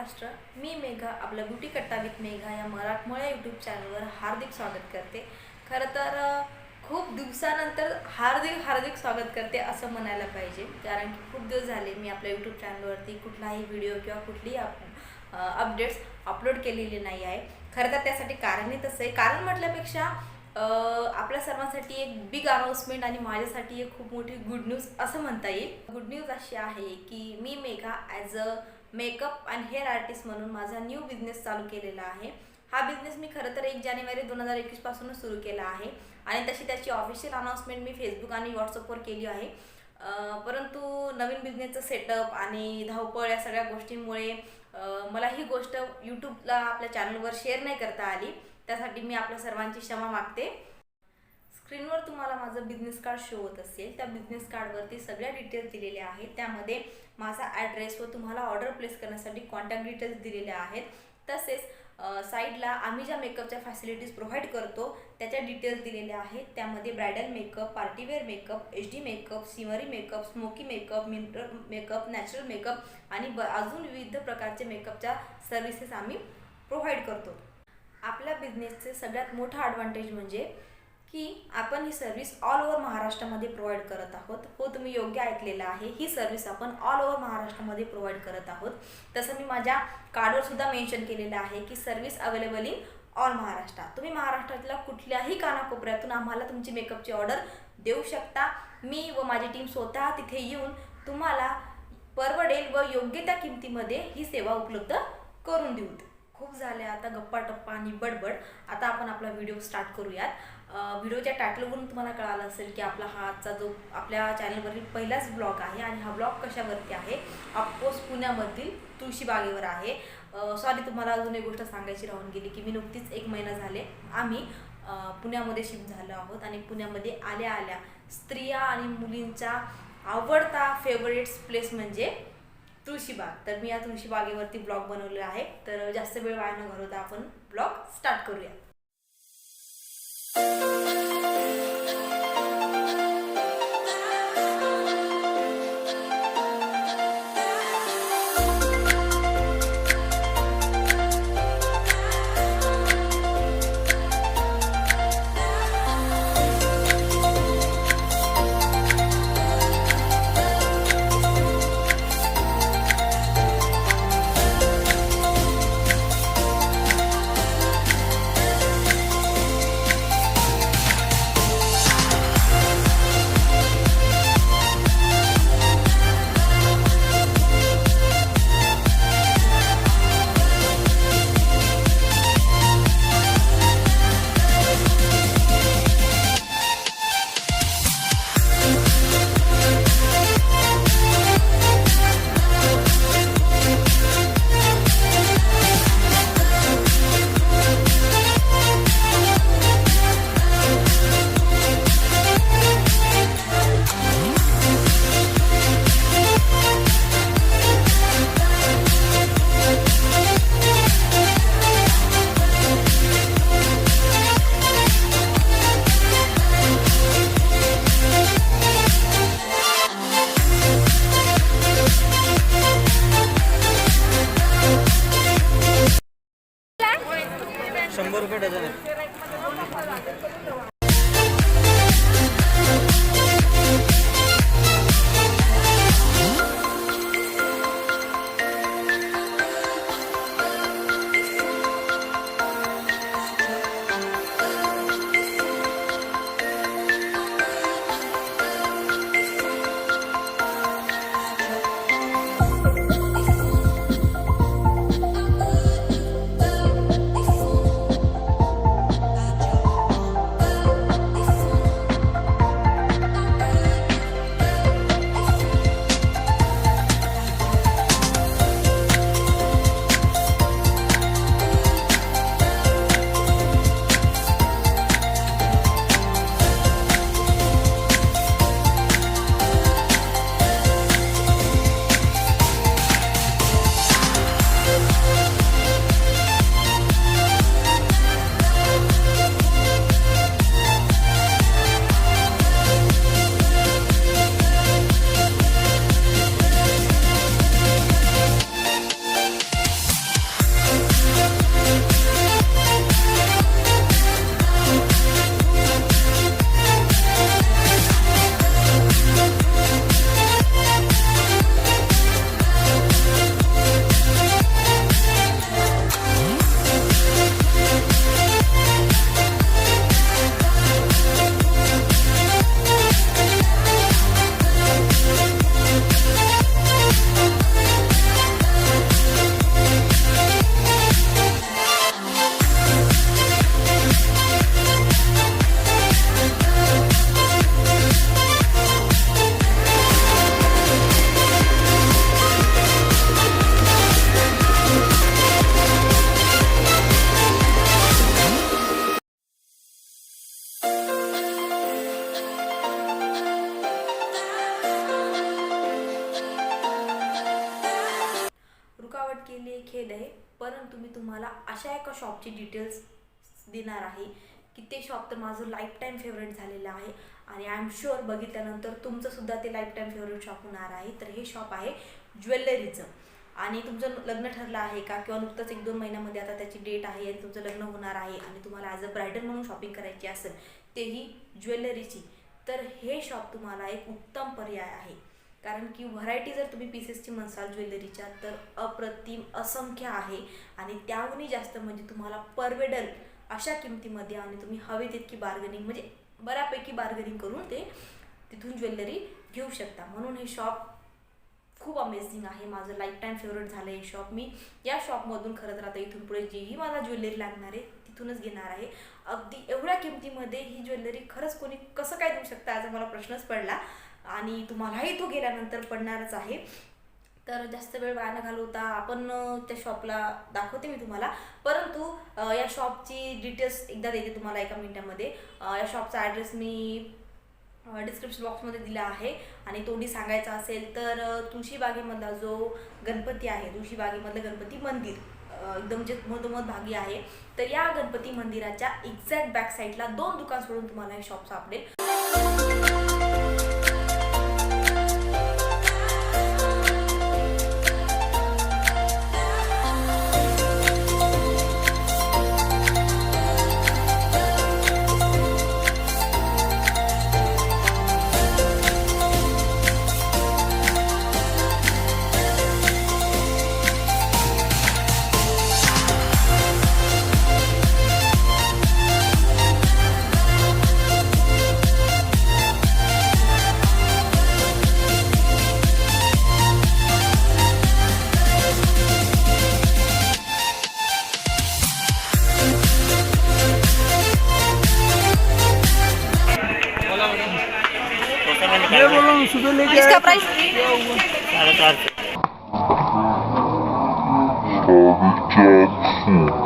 महाराष्ट्र, मी मेघा आपला ब्युटी कट्टा विथ मेघा या मराठमोळ्या यूट्यूब चॅनलवर हार्दिक स्वागत करते। खरं तर खूप दिवसानंतर हार्दिक स्वागत करते असं म्हणायला पाहिजे, कारण की खूप दिवस झाले मी आपल्या यूट्यूब चॅनलवरती कुठलाही व्हिडिओ किंवा कुठलीही अपडेट्स अपलोड केलेली नाही आहे। खरं तर त्यासाठी कारणही तसं आहे, कारण म्हटल्यापेक्षा आपल्या सर्वांसाठी एक बिग अनाउन्समेंट आणि माझ्यासाठी एक खूप मोठी गुड न्यूज असं म्हणता येईल। गुड न्यूज अशी आहे की मी Megha as a makeup and hair artist म्हणून माझा न्यू बिझनेस चालू केलेला आहे। हा बिझनेस मी खरं तर 1 जानेवारी 2021 पासूनच सुरू केला आहे आणि तशी त्याची ऑफिशियल अनाउन्समेंट मी फेसबुक आणि व्हॉट्सअपवर केली आहे। परंतु नवीन बिझनेसचं सेटअप आणि धावपळ या सगळ्या गोष्टींमुळे मला ही गोष्ट यूट्यूबला आपल्या चॅनलवर शेअर नाही करता आली। त्यासाठी मी आपल्या सर्वांची क्षमा मागते। स्क्रीनवर तुम्हाला माझं बिझनेस कार्ड शो होत असेल, त्या बिझनेस कार्डवरती सगळ्या डिटेल्स दिलेल्या आहेत। त्यामध्ये माझा ॲड्रेस व तुम्हाला ऑर्डर प्लेस करण्यासाठी कॉन्टॅक्ट डिटेल्स दिलेल्या आहेत। तसेच साईडला आम्ही ज्या मेकअपच्या फॅसिलिटीज प्रोव्हाइड करतो त्याच्या डिटेल्स दिलेल्या आहेत। त्यामध्ये bridal makeup, party wear makeup, HD makeup, shimmery makeup, smoky makeup, मिंटर मेकअप, नॅचरल मेकअप आणि अजून विविध प्रकारचे मेकअपच्या सर्व्हिसेस आम्ही प्रोव्हाइड करतो। आपल्या बिझनेसचे सगळ्यात मोठा ॲडव्हान्टेज म्हणजे की आपण ही सर्व्हिस ऑल ओव्हर महाराष्ट्रामध्ये प्रोव्हाइड करत आहोत। हो, तुम्ही योग्य ऐकलेलं आहे, ही सर्व्हिस आपण ऑल ओव्हर महाराष्ट्रामध्ये प्रोव्हाइड करत आहोत। तसं मी माझ्या कार्डवर सुद्धा मेन्शन केलेलं आहे की service available in all Maharashtra. तुम्ही महाराष्ट्रातल्या कुठल्याही कानाकोपऱ्यातून आम्हाला तुमची मेकअपची ऑर्डर देऊ शकता। मी व माझी टीम स्वतः तिथे येऊन तुम्हाला परवडेल व योग्य त्या किमतीमध्ये ही सेवा उपलब्ध करून देऊ। खूप झाले आता गप्पा टप्पा आणि बडबड, आता आपण आपला व्हिडिओ स्टार्ट करूयात। व्हिडिओच्या टायटलवरून तुम्हाला कळालं असेल की आपला हा आजचा जो आपल्या चॅनलवरील पहिलाच ब्लॉग आहे आणि हा ब्लॉग कशावरती आहे, ऑफकोर्स पुण्यामधील तुळशी बागेवर आहे। सॉरी, तुम्हाला अजून एक गोष्ट सांगायची राहून गेली की मी नुकतीच 1 महिना झाले आम्ही पुण्यामध्ये शिफ्ट झालो आहोत आणि पुण्यामध्ये आल्या आल्या स्त्रिया आणि मुलींचा आवडता फेवरेट्स प्लेस म्हणजे तुळशी बाग। तर मी या तुळशी बागेवरती ब्लॉग बनवलेला आहे। तर जास्त वेळ वाया न घालवता आपण ब्लॉग स्टार्ट करूया। ₹100 डझन आहे। के लिए खेद आहे, परंतु मी तुम्हाला अशा एका शॉपची डिटेल्स देणार आहे की ते शॉप तर माझं लाईफ टाईम फेवरेट झालेलं आहे आणि आय एम शुअर बघितल्यानंतर तुमचंसुद्धा ते लाईफ टाईम फेवरेट शॉप होणार आहे. तर हे शॉप आहे ज्वेलरीचं. आणि तुमचं लग्न ठरलं आहे का, किंवा नुकतंच 1-2 महिन्यामध्ये आता त्याची डेट आहे आणि तुमचं लग्न होणार आहे आणि तुम्हाला ॲज अ ब्रायडल म्हणून शॉपिंग करायची असेल तेही ज्वेलरीची, तर हे शॉप तुम्हाला एक उत्तम पर्याय आहे. कारण की व्हरायटी जर तुम्ही पीसेसची म्हणसाल ज्वेलरीच्या तर अप्रतिम असंख्य आहे आणि त्याहूनही जास्त म्हणजे तुम्हाला परवडेल अशा किमतीमध्ये आणि तुम्ही हवे तितकी बार्गेनिंग म्हणजे बऱ्यापैकी बार्गेनिंग करून ते तिथून ज्वेलरी घेऊ शकता. म्हणून हे शॉप खूप अमेझिंग आहे, माझं लाईफ टाईम फेवरेट झालं हे शॉप. मी या शॉपमधून खरं तर आता इथून पुढे जेही मला ज्वेलरी लागणार आहे तिथूनच घेणार आहे. अगदी एवढ्या किमतीमध्ये ही ज्वेलरी खरंच कोणी कसं काय देऊ शकतं याचा मला प्रश्नच पडला आणि तुम्हालाही तो गेल्यानंतर पडणारच आहे. तर जास्त वेळ वाया न घालवता आपण त्या शॉपला दाखवते मी तुम्हाला, परंतु या शॉपची डिटेल्स एकदा देते तुम्हाला एका मिनिटामध्ये. या शॉपचा ॲड्रेस मी डिस्क्रिप्शन बॉक्समध्ये दिला आहे आणि तोंडी सांगायचा असेल तर तुळशी बागेमधला जो गणपती आहे, तुळशी बागेमधलं गणपती मंदिर एकदम जे मधोमध भागी आहे, तर या गणपती मंदिराच्या एक्झॅक्ट बॅक साईडला 2 दुकान सोडून तुम्हाला हे शॉप सापडेल. ये बोलो सुबह लेके इसका प्राइस 450.